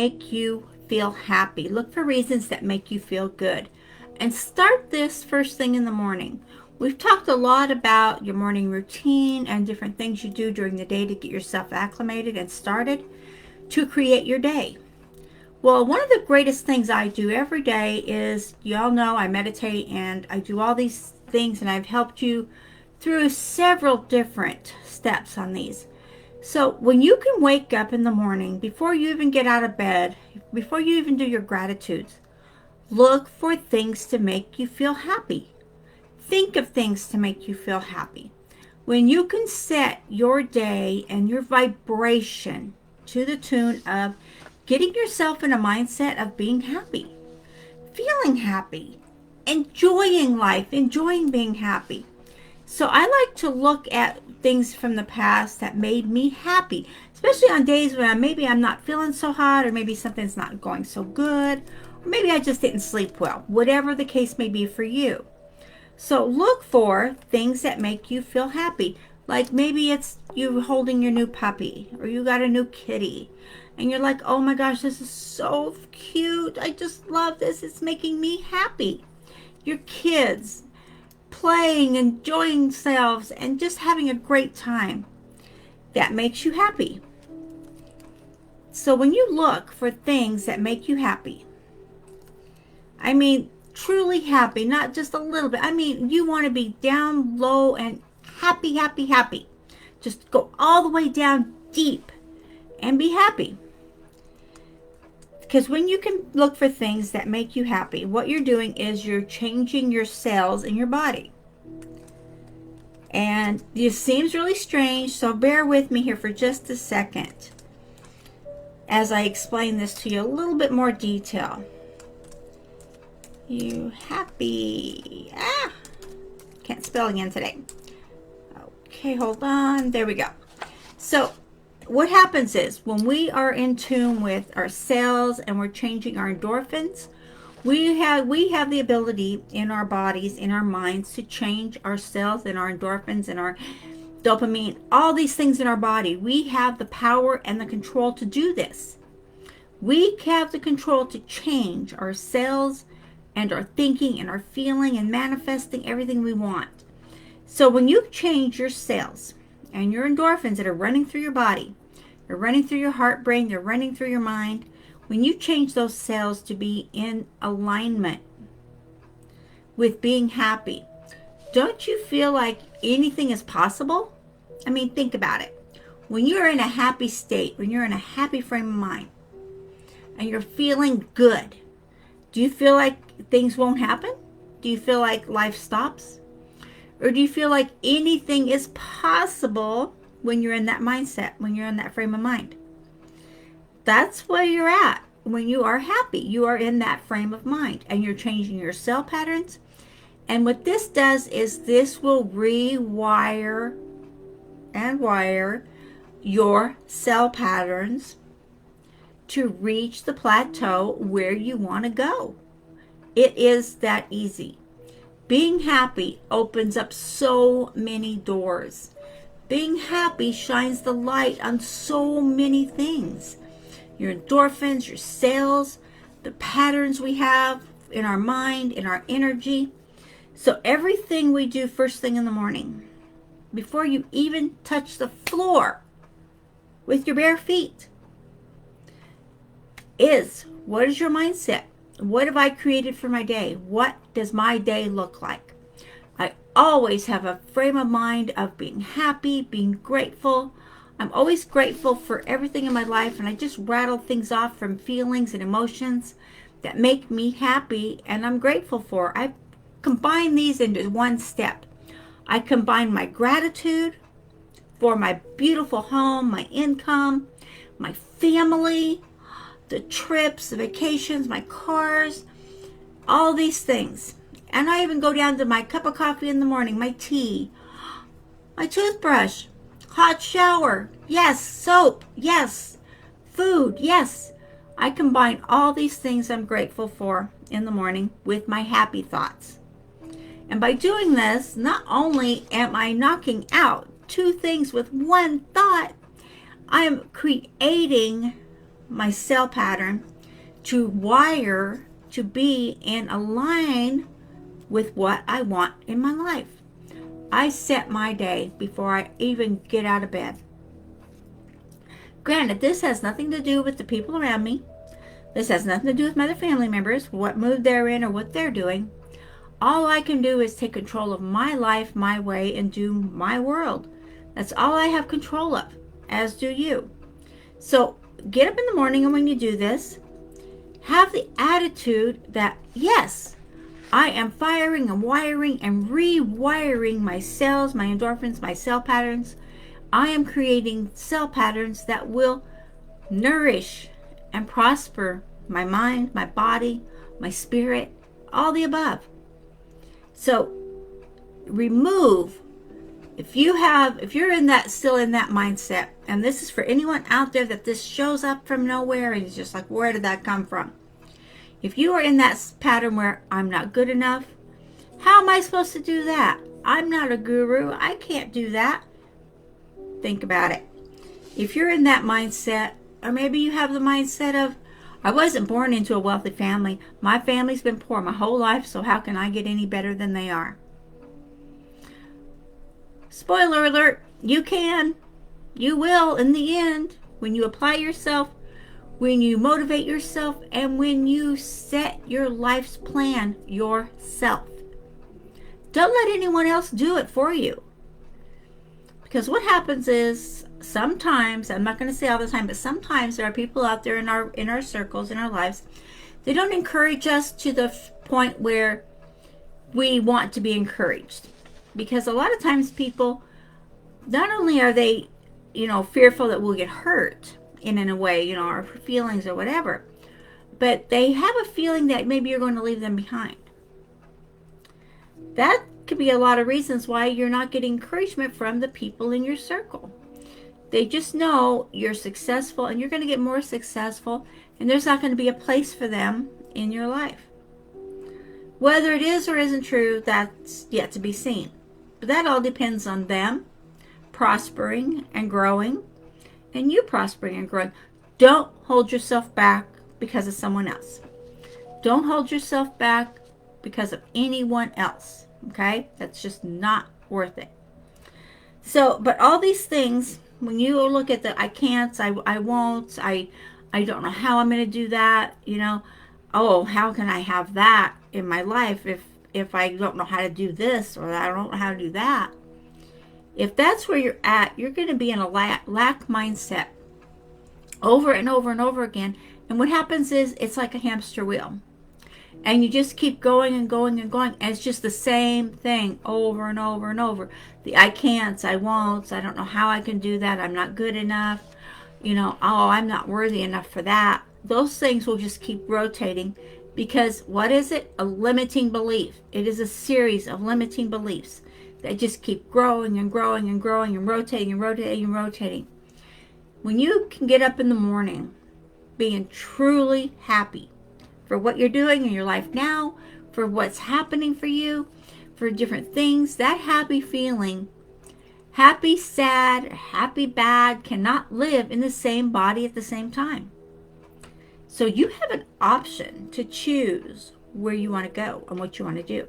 make you feel happy. Look for reasons that make you feel good. And start this first thing in the morning. We've talked a lot about your morning routine and different things you do during the day to get yourself acclimated and started to create your day. Well, one of the greatest things I do every day is, you all know I meditate and I do all these things, and I've helped you through several different steps on these. So when you can wake up in the morning, before you even get out of bed, before you even do your gratitudes, look for things to make you feel happy. Think of things to make you feel happy. When you can set your day and your vibration to the tune of getting yourself in a mindset of being happy, feeling happy, enjoying life, enjoying being happy. So I like to look at things from the past that made me happy, especially on days when maybe I'm not feeling so hot, or maybe something's not going so good, or maybe I just didn't sleep well, whatever the case may be for you. So look for things that make you feel happy. Like maybe it's you holding your new puppy, or you got a new kitty, and you're like, oh my gosh, this is so cute. I just love this. It's making me happy. Your kids playing, enjoying themselves, and just having a great time. That makes you happy. So when you look for things that make you happy, I mean truly happy, not just a little bit. I mean, you want to be down low and happy, happy, happy. Just go all the way down deep and be happy. Because when you can look for things that make you happy, what you're doing is you're changing your cells in your body. And this seems really strange, so bear with me here for just a second as I explain this to you a little bit more detail. You happy. Can't spell again today. Okay, hold on. There we go. So what happens is when we are in tune with our cells and we're changing our endorphins, we have the ability in our bodies, in our minds, to change our cells and our endorphins and our dopamine, all these things in our body. We have the power and the control to do this. We have the control to change our cells and our thinking and our feeling and manifesting everything we want. So when you change your cells and your endorphins that are running through your body, they're running through your heart, brain, they're running through your mind, when you change those cells to be in alignment with being happy, don't you feel like anything is possible? I mean, think about it. When you're in a happy state, when you're in a happy frame of mind, and you're feeling good, do you feel like things won't happen? Do you feel like life stops? Or do you feel like anything is possible when you're in that mindset, when you're in that frame of mind? That's where you're at when you are happy. You are in that frame of mind and you're changing your cell patterns. And what this does is this will rewire and wire your cell patterns to reach the plateau where you want to go. It is that easy. Being happy opens up so many doors. Being happy shines the light on so many things. Your endorphins, your cells, the patterns we have in our mind, in our energy. So everything we do first thing in the morning, before you even touch the floor with your bare feet, is, what is your mindset? What have I created for my day? What does my day look like? I always have a frame of mind of being happy, being grateful. I'm always grateful for everything in my life, and I just rattle things off from feelings and emotions that make me happy and I'm grateful for. I combine these into one step. I combine my gratitude for my beautiful home, my income, my family, the trips, the vacations, my cars, all these things. And I even go down to my cup of coffee in the morning, my tea, my toothbrush, hot shower, yes, soap, yes, food, yes. I combine all these things I'm grateful for in the morning with my happy thoughts. And by doing this, not only am I knocking out two things with one thought, I am creating my cell pattern to wire to be and align with what I want in my life. I set my day before I even get out of bed. Granted, this has nothing to do with the people around me. This has nothing to do with my other family members, what mood they're in or what they're doing. All I can do is take control of my life, my way, and do my world. That's all I have control of, as do you. So get up in the morning, and when you do this, have the attitude that, yes, I am firing and wiring and rewiring my cells, my endorphins, my cell patterns. I am creating cell patterns that will nourish and prosper my mind, my body, my spirit, all the above. So remove, if you're in that, still in that mindset, and this is for anyone out there that this shows up from nowhere and it's just like, where did that come from? If you are in that pattern where I'm not good enough, how am I supposed to do that? I'm not a guru. I can't do that. Think about it. If you're in that mindset, or maybe you have the mindset of, I wasn't born into a wealthy family. My family's been poor my whole life, so how can I get any better than they are? Spoiler alert, you can. You will in the end, when you apply yourself, when you motivate yourself, and when you set your life's plan yourself. Don't let anyone else do it for you. Because what happens is, sometimes, I'm not going to say all the time, but sometimes there are people out there in our circles, in our lives, they don't encourage us to the point where we want to be encouraged. Because a lot of times people, not only are they, fearful that we'll get hurt in a way, our feelings or whatever, but they have a feeling that maybe you're going to leave them behind. That could be a lot of reasons why you're not getting encouragement from the people in your circle. They just know you're successful and you're going to get more successful, and there's not going to be a place for them in your life. Whether it is or isn't true, that's yet to be seen. But that all depends on them prospering and growing, and you prospering and growing. Don't hold yourself back because of someone else. Don't hold yourself back because of anyone else. Okay? That's just not worth it. So, but all these things, when you look at the I can't, I won't, I don't know how I'm going to do that, oh, how can I have that in my life if I don't know how to do this, or I don't know how to do that? If that's where you're at, you're going to be in a lack mindset over and over and over again. And what happens is, it's like a hamster wheel. And you just keep going and going and going. And it's just the same thing over and over and over. The I can't, I won't, I don't know how I can do that, I'm not good enough, oh, I'm not worthy enough for that. Those things will just keep rotating, because what is it? A limiting belief. It is a series of limiting beliefs that just keep growing and growing and growing and rotating and rotating and rotating. When you can get up in the morning being truly happy for what you're doing in your life now, for what's happening for you, for different things, that happy feeling, happy, sad, happy, bad, cannot live in the same body at the same time. So you have an option to choose where you want to go and what you want to do.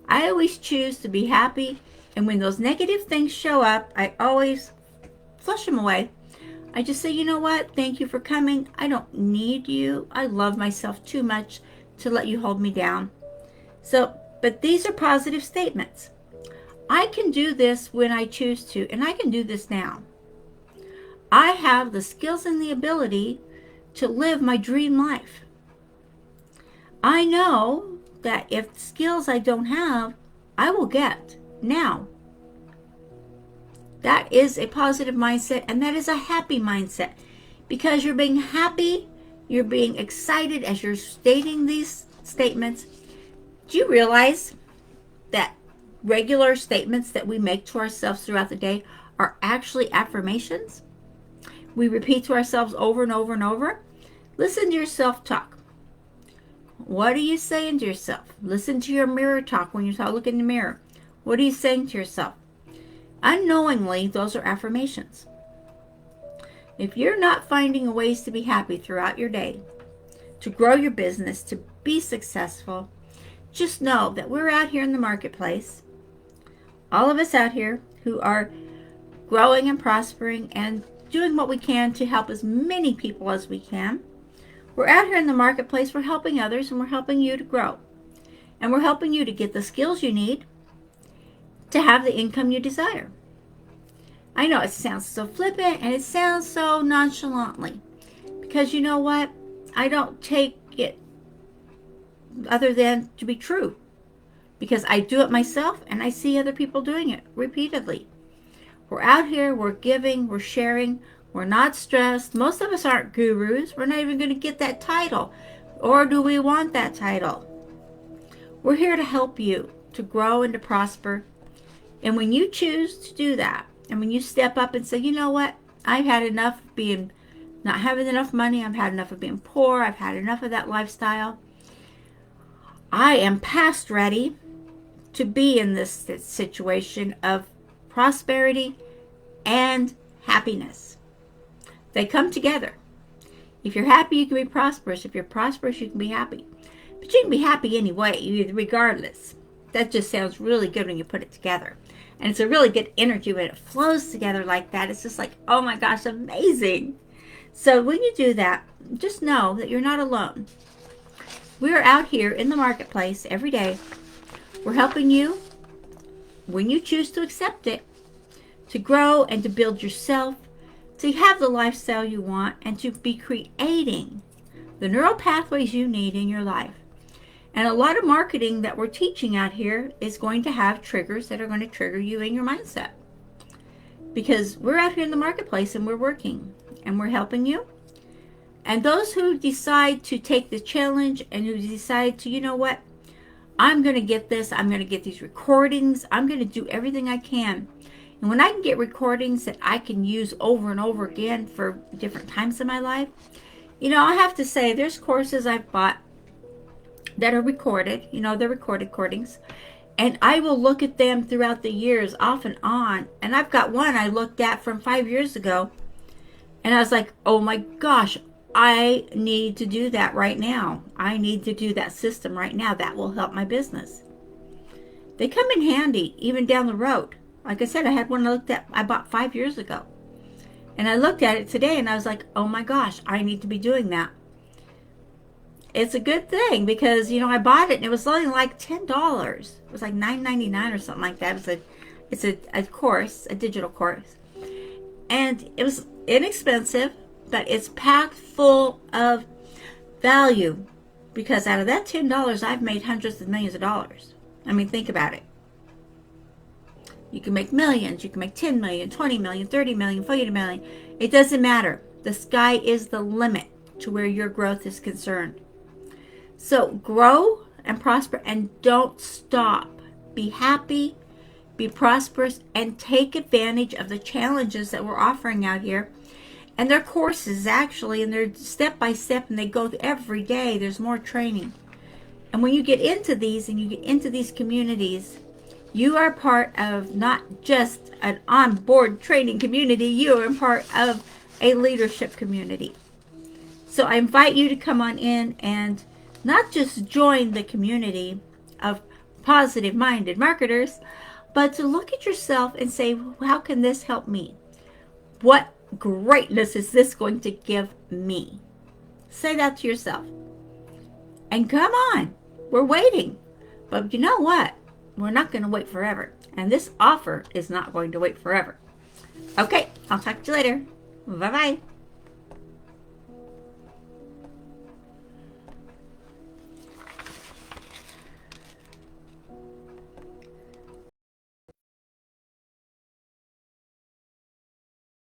I always choose to be happy, and when those negative things show up, I always flush them away. I just say, you know what? Thank you for coming. I don't need you. I love myself too much to let you hold me down. So, but these are positive statements. I can do this when I choose to, and I can do this now. I have the skills and the ability to live my dream life. I know that if skills I don't have, I will get now. That is a positive mindset, and that is a happy mindset, because you're being happy, you're being excited as you're stating these statements. Do you realize that regular statements that we make to ourselves throughout the day are actually affirmations? We repeat to ourselves over and over and over. Listen to your self-talk. What are you saying to yourself? Listen to your mirror talk when you look in the mirror. What are you saying to yourself? Unknowingly, those are affirmations. If you're not finding ways to be happy throughout your day, to grow your business, to be successful, just know that we're out here in the marketplace, all of us out here who are growing and prospering and doing what we can to help as many people as we can. We're out here in the marketplace, we're helping others, and we're helping you to grow. And we're helping you to get the skills you need to have the income you desire. I know it sounds so flippant and it sounds so nonchalantly, because you know what? I don't take it other than to be true, because I do it myself and I see other people doing it repeatedly. We're out here, we're giving, we're sharing, we're not stressed. Most of us aren't gurus. We're not even going to get that title, or do we want that title? We're here to help you to grow and to prosper. And when you choose to do that, and when you step up and say, you know what, I've had enough of being not having enough money, I've had enough of being poor, I've had enough of that lifestyle, I am past ready to be in this situation of prosperity and happiness. They come together. If you're happy, you can be prosperous. If you're prosperous, you can be happy. But you can be happy anyway, regardless. That just sounds really good when you put it together. And it's a really good energy when it flows together like that. It's just like, oh my gosh, amazing. So when you do that, just know that you're not alone. We're out here in the marketplace every day. We're helping you, when you choose to accept it, to grow and to build yourself, to have the lifestyle you want, and to be creating the neural pathways you need in your life. And a lot of marketing that we're teaching out here is going to have triggers that are going to trigger you in your mindset. Because we're out here in the marketplace and we're working and we're helping you. And those who decide to take the challenge and who decide to, you know what, I'm going to get this, I'm going to get these recordings, I'm going to do everything I can. And when I can get recordings that I can use over and over again for different times in my life, you know, I have to say there's courses I've bought that are recorded, you know, they're recorded recordings, and I will look at them throughout the years off and on. And I've got one I looked at from 5 years ago, and I was like, oh my gosh, I need to do that right now. I need to do that system right now. That will help my business. They come in handy even down the road. Like I said, I had one I bought 5 years ago, and I looked at it today and I was like, oh my gosh, I need to be doing that. It's a good thing because, you know, I bought it and it was only like $10. It was like $9.99 or something like that. It's a course, a digital course. And it was inexpensive, but it's packed full of value, because out of that $10, I've made hundreds of millions of dollars. I mean, think about it. You can make millions. You can make 10 million, 20 million, 30 million, 40 million. It doesn't matter. The sky is the limit to where your growth is concerned. So grow and prosper and don't stop. Be happy, be prosperous, and take advantage of the challenges that we're offering out here. And they're courses actually, and they're step by step, and they go every day. There's more training. And when you get into these and you get into these communities, you are part of not just an on-board training community, you are part of a leadership community. So I invite you to come on in and not just join the community of positive-minded marketers, but to look at yourself and say, how can this help me? What greatness is this going to give me? Say that to yourself. And come on, we're waiting. But you know what? We're not going to wait forever. And this offer is not going to wait forever. Okay, I'll talk to you later. Bye-bye.